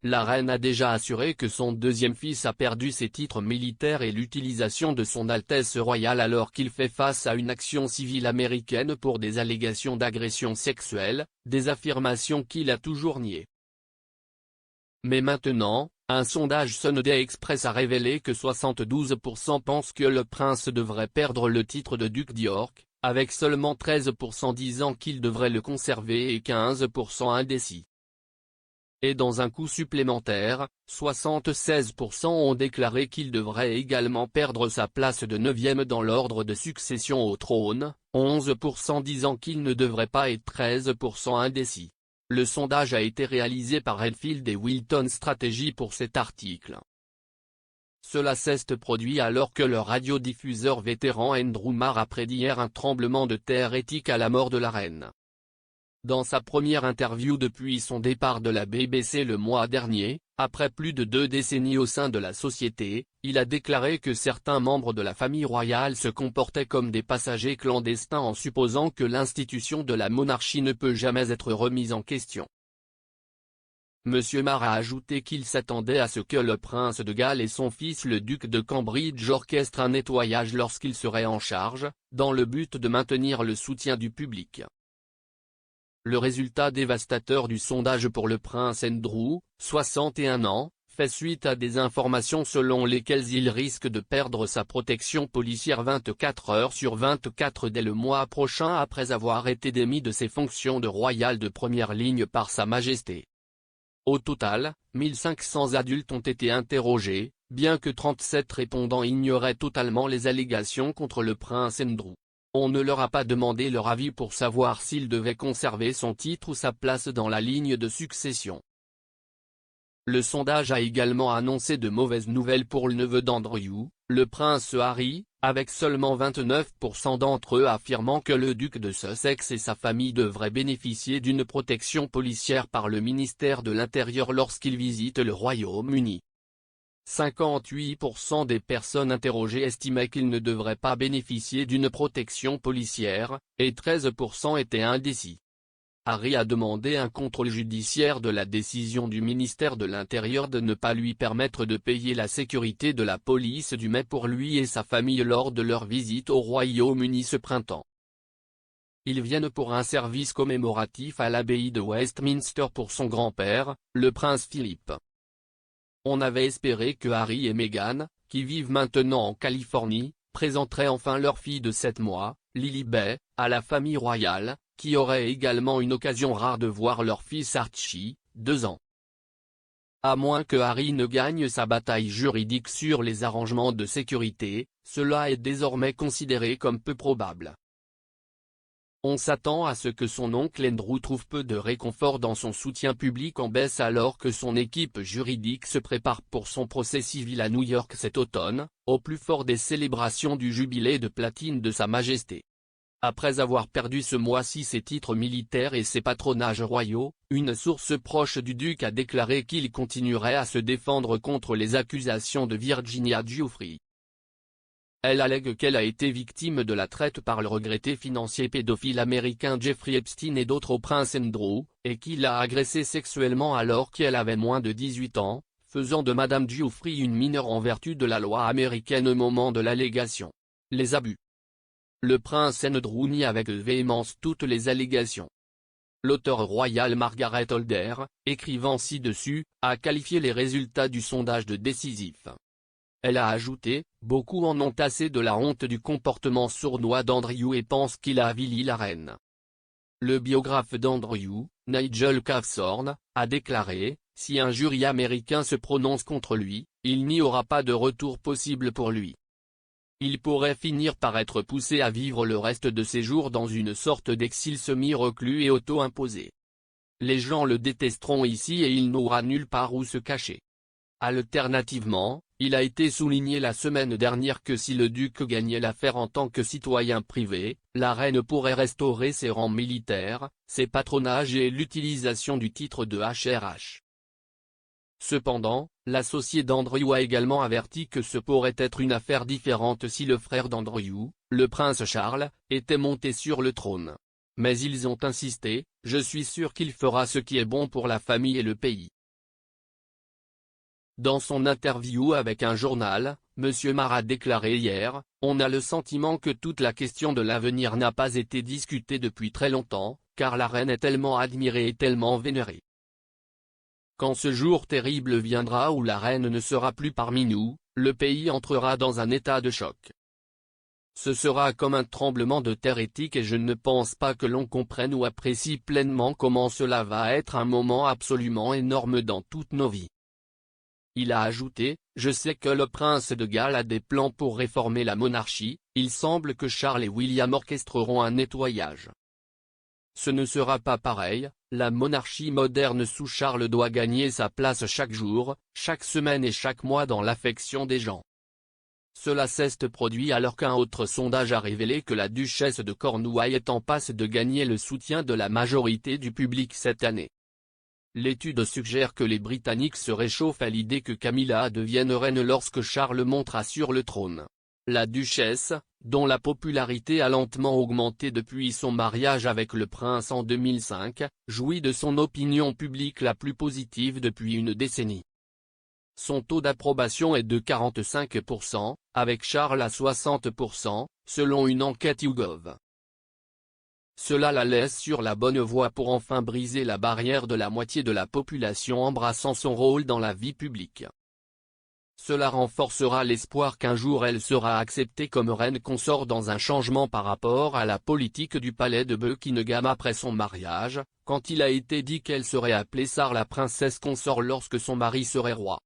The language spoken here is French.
La reine a déjà assuré que son deuxième fils a perdu ses titres militaires et l'utilisation de son Altesse royale alors qu'il fait face à une action civile américaine pour des allégations d'agression sexuelle, des affirmations qu'il a toujours niées. Mais maintenant, un sondage Sunday Express a révélé que 72% pensent que le prince devrait perdre le titre de duc d'York, avec seulement 13% disant qu'il devrait le conserver et 15% indécis. Et dans un coup supplémentaire, 76% ont déclaré qu'il devrait également perdre sa place de 9e dans l'ordre de succession au trône, 11% disant qu'il ne devrait pas et 13% indécis. Le sondage a été réalisé par Redfield et Wilton Strategy pour cet article. Cela s'est produit alors que le radiodiffuseur vétéran Andrew Marr a prédit hier un tremblement de terre éthique à la mort de la reine. Dans sa première interview depuis son départ de la BBC le mois dernier, après plus de 2 décennies au sein de la société, il a déclaré que certains membres de la famille royale se comportaient comme des passagers clandestins en supposant que l'institution de la monarchie ne peut jamais être remise en question. Monsieur Marr a ajouté qu'il s'attendait à ce que le prince de Galles et son fils le duc de Cambridge orchestrent un nettoyage lorsqu'ils seraient en charge, dans le but de maintenir le soutien du public. Le résultat dévastateur du sondage pour le prince Andrew, 61 ans, fait suite à des informations selon lesquelles il risque de perdre sa protection policière 24 heures sur 24 dès le mois prochain après avoir été démis de ses fonctions de royal de première ligne par Sa Majesté. Au total, 1500 adultes ont été interrogés, bien que 37 répondants ignoraient totalement les allégations contre le prince Andrew. On ne leur a pas demandé leur avis pour savoir s'il devait conserver son titre ou sa place dans la ligne de succession. Le sondage a également annoncé de mauvaises nouvelles pour le neveu d'Andrew, le prince Harry, avec seulement 29% d'entre eux affirmant que le duc de Sussex et sa famille devraient bénéficier d'une protection policière par le ministère de l'Intérieur lorsqu'ils visitent le Royaume-Uni. 58% des personnes interrogées estimaient qu'ils ne devraient pas bénéficier d'une protection policière, et 13% étaient indécis. Harry a demandé un contrôle judiciaire de la décision du ministère de l'Intérieur de ne pas lui permettre de payer la sécurité de la police du Met pour lui et sa famille lors de leur visite au Royaume-Uni ce printemps. Ils viennent pour un service commémoratif à l'abbaye de Westminster pour son grand-père, le prince Philippe. On avait espéré que Harry et Meghan, qui vivent maintenant en Californie, présenteraient enfin leur fille de 7 mois, Lilibet, à la famille royale, qui aurait également une occasion rare de voir leur fils Archie, 2 ans. À moins que Harry ne gagne sa bataille juridique sur les arrangements de sécurité, cela est désormais considéré comme peu probable. On s'attend à ce que son oncle Andrew trouve peu de réconfort dans son soutien public en baisse alors que son équipe juridique se prépare pour son procès civil à New York cet automne, au plus fort des célébrations du jubilé de platine de Sa Majesté. Après avoir perdu ce mois-ci ses titres militaires et ses patronages royaux, une source proche du duc a déclaré qu'il continuerait à se défendre contre les accusations de Virginia Giuffre. Elle allègue qu'elle a été victime de la traite par le regretté financier pédophile américain Jeffrey Epstein et d'autres au prince Andrew, et qu'il l'a agressée sexuellement alors qu'elle avait moins de 18 ans, faisant de Madame Giuffre une mineure en vertu de la loi américaine au moment de l'allégation. Les abus. Le prince Andrew nie avec véhémence toutes les allégations. L'auteur royal Margaret Holder, écrivant ci-dessus, a qualifié les résultats du sondage de décisifs. Elle a ajouté, beaucoup en ont assez de la honte du comportement sournois d'Andrew et pensent qu'il a avili la reine. Le biographe d'Andrew, Nigel Cawthorne, a déclaré, si un jury américain se prononce contre lui, il n'y aura pas de retour possible pour lui. Il pourrait finir par être poussé à vivre le reste de ses jours dans une sorte d'exil semi-reclus et auto-imposé. Les gens le détesteront ici et il n'aura nulle part où se cacher. Alternativement, il a été souligné la semaine dernière que si le duc gagnait l'affaire en tant que citoyen privé, la reine pourrait restaurer ses rangs militaires, ses patronages et l'utilisation du titre de HRH. Cependant, l'associé d'Andrew a également averti que ce pourrait être une affaire différente si le frère d'Andrew, le prince Charles, était monté sur le trône. Mais ils ont insisté, je suis sûr qu'il fera ce qui est bon pour la famille et le pays. Dans son interview avec un journal, M. Marr a déclaré hier, « On a le sentiment que toute la question de l'avenir n'a pas été discutée depuis très longtemps, car la reine est tellement admirée et tellement vénérée. Quand ce jour terrible viendra où la reine ne sera plus parmi nous, le pays entrera dans un état de choc. Ce sera comme un tremblement de terre éthique et je ne pense pas que l'on comprenne ou apprécie pleinement comment cela va être un moment absolument énorme dans toutes nos vies. » Il a ajouté, « Je sais que le prince de Galles a des plans pour réformer la monarchie, il semble que Charles et William orchestreront un nettoyage. Ce ne sera pas pareil, la monarchie moderne sous Charles doit gagner sa place chaque jour, chaque semaine et chaque mois dans l'affection des gens. » Cela s'est produit alors qu'un autre sondage a révélé que la duchesse de Cornouailles est en passe de gagner le soutien de la majorité du public cette année. L'étude suggère que les Britanniques se réchauffent à l'idée que Camilla devienne reine lorsque Charles montera sur le trône. La duchesse, dont la popularité a lentement augmenté depuis son mariage avec le prince en 2005, jouit de son opinion publique la plus positive depuis une décennie. Son taux d'approbation est de 45%, avec Charles à 60%, selon une enquête YouGov. Cela la laisse sur la bonne voie pour enfin briser la barrière de la moitié de la population embrassant son rôle dans la vie publique. Cela renforcera l'espoir qu'un jour elle sera acceptée comme reine consort dans un changement par rapport à la politique du palais de Buckingham après son mariage, quand il a été dit qu'elle serait appelée Sarah la princesse consort lorsque son mari serait roi.